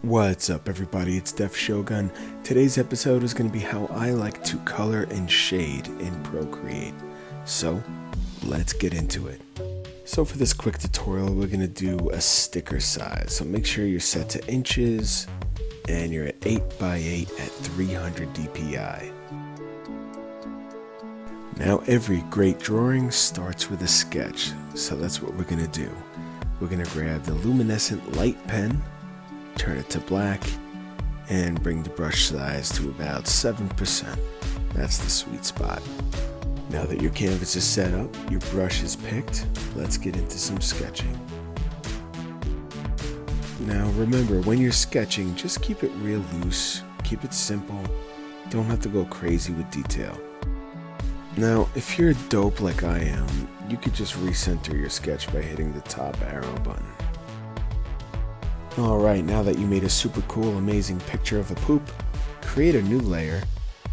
What's up everybody, it's Def Shogun. Today's episode is going to be how I like to color and shade in Procreate. So, let's get into it. So for this quick tutorial, we're going to do a sticker size. So make sure you're set to inches and you're at 8x8 at 300 dpi. Now every great drawing starts with a sketch, so that's what we're going to do. We're going to grab the luminescent light pen, turn it to black, and bring the brush size to about 7%. That's the sweet spot. Now that your canvas is set up, your brush is picked, let's get into some sketching. Now remember, when you're sketching, just keep it real loose, keep it simple, don't have to go crazy with detail. Now, if you're a dope like I am, you could just recenter your sketch by hitting the top arrow button. Alright, now that you made a super cool, amazing picture of a poop, create a new layer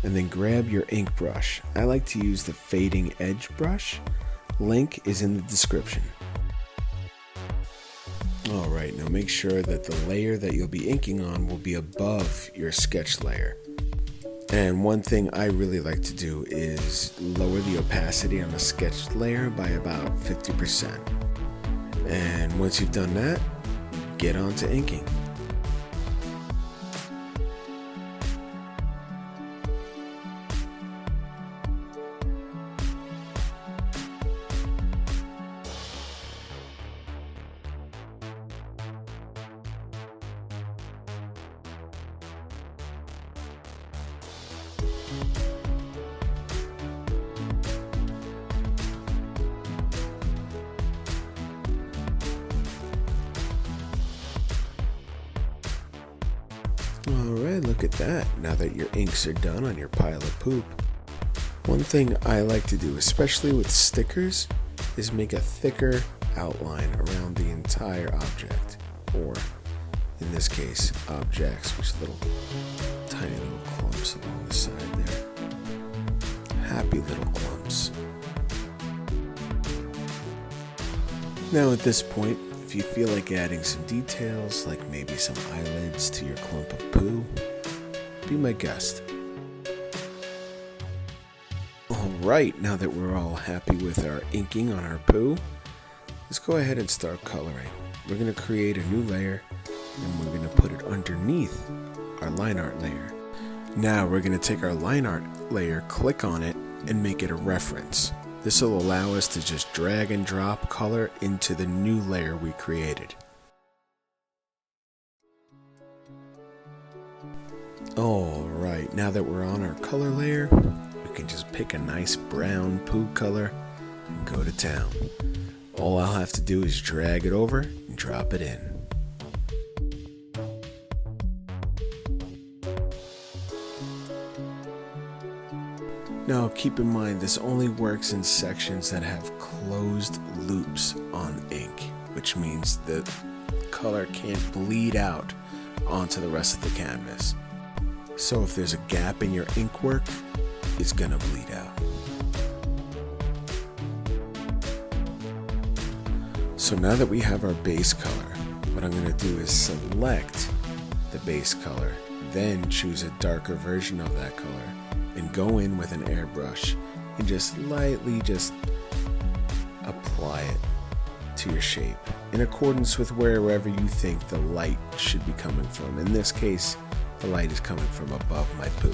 and then grab your ink brush. I like to use the fading edge brush. Link is in the description. Alright, now make sure that the layer that you'll be inking on will be above your sketch layer. And one thing I really like to do is lower the opacity on the sketch layer by about 50%. And once you've done that, get on to inking. Alright, look at that. Now that your inks are done on your pile of poop, one thing I like to do, especially with stickers, is make a thicker outline around the entire object, or in this case, objects, which little tiny little clumps along the side there. Happy little clumps. Now at this point, if you feel like adding some details, like maybe some eyelids to your clump of poo, be my guest. Alright, now that we're all happy with our inking on our poo, let's go ahead and start coloring. We're going to create a new layer, and we're going to put it underneath our line art layer. Now we're going to take our line art layer, click on it, and make it a reference. This will allow us to just drag and drop color into the new layer we created. Alright, now that we're on our color layer, we can just pick a nice brown poo color and go to town. All I'll have to do is drag it over and drop it in. Now keep in mind, this only works in sections that have closed loops on ink, which means the color can't bleed out onto the rest of the canvas. So if there's a gap in your ink work, it's gonna bleed out. So now that we have our base color, what I'm gonna do is select the base color, then choose a darker version of that color, and go in with an airbrush and just lightly apply it to your shape in accordance with wherever you think the light should be coming from. In this case, the light is coming from above my poo.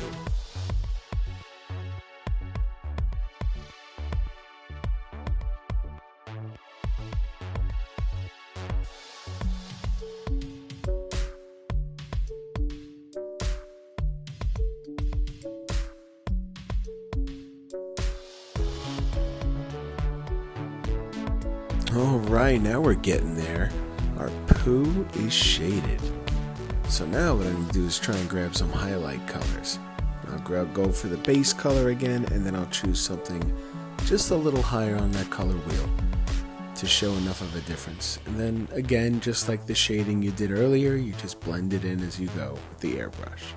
Alright, now we're getting there. Our poo is shaded. So now what I'm going to do is try and grab some highlight colors. I'll go for the base color again, and then I'll choose something just a little higher on that color wheel to show enough of a difference. And then again, just like the shading you did earlier, you just blend it in as you go with the airbrush.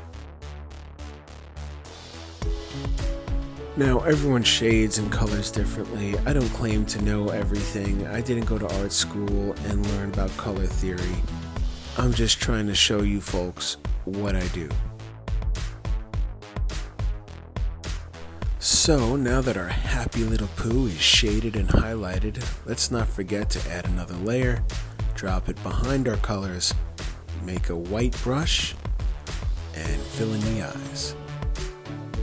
Now, everyone shades and colors differently. I don't claim to know everything. I didn't go to art school and learn about color theory. I'm just trying to show you folks what I do. So now that our happy little poo is shaded and highlighted, let's not forget to add another layer, drop it behind our colors, make a white brush, and fill in the eyes.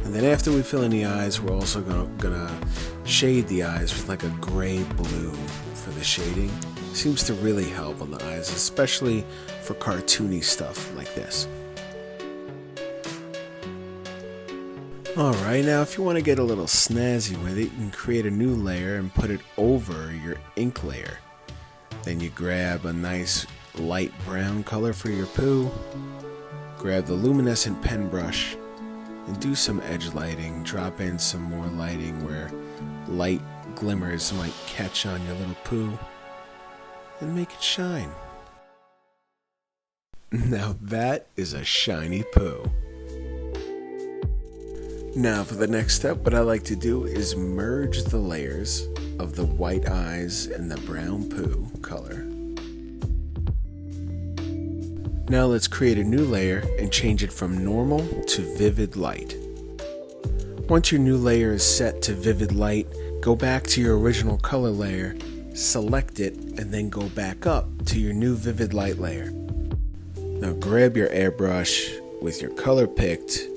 And then after we fill in the eyes, we're also gonna shade the eyes with like a gray blue for the shading. Seems to really help on the eyes, especially for cartoony stuff like this. Alright, now if you want to get a little snazzy with it, you can create a new layer and put it over your ink layer. Then you grab a nice light brown color for your poo, grab the luminescent pen brush, and do some edge lighting. Drop in some more lighting where light glimmers might catch on your little poo, and make it shine. Now that is a shiny poo. Now for the next step, what I like to do is merge the layers of the white eyes and the brown poo color. Now let's create a new layer and change it from normal to vivid light. Once your new layer is set to vivid light, go back to your original color layer, select it, and then go back up to your new vivid light layer. Now grab your airbrush with your color picked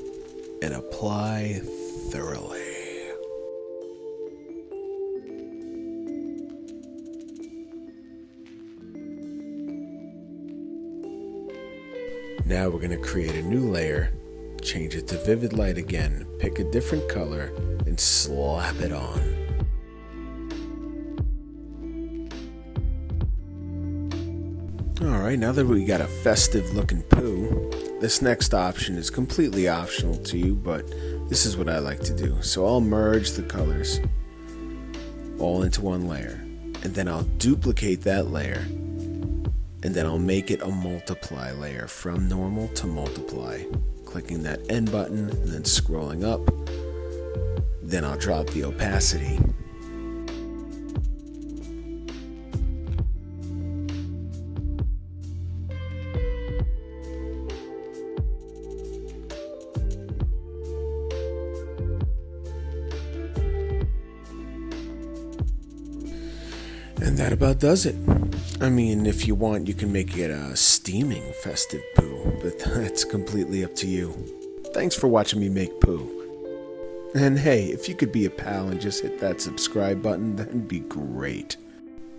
and apply thoroughly. Now we're going to create a new layer, change it to vivid light again, pick a different color, and slap it on. Alright, now that we got a festive looking poo, this next option is completely optional to you, but this is what I like to do. So I'll merge the colors all into one layer, and then I'll duplicate that layer, and then I'll make it a multiply layer from normal to multiply. Clicking that N button and then scrolling up, then I'll drop the opacity. And that about does it. I mean, if you want, you can make it a steaming festive poo, but that's completely up to you. Thanks for watching me make poo. And hey, if you could be a pal and just hit that subscribe button, that'd be great.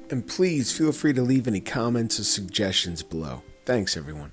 And please feel free to leave any comments or suggestions below. Thanks, everyone.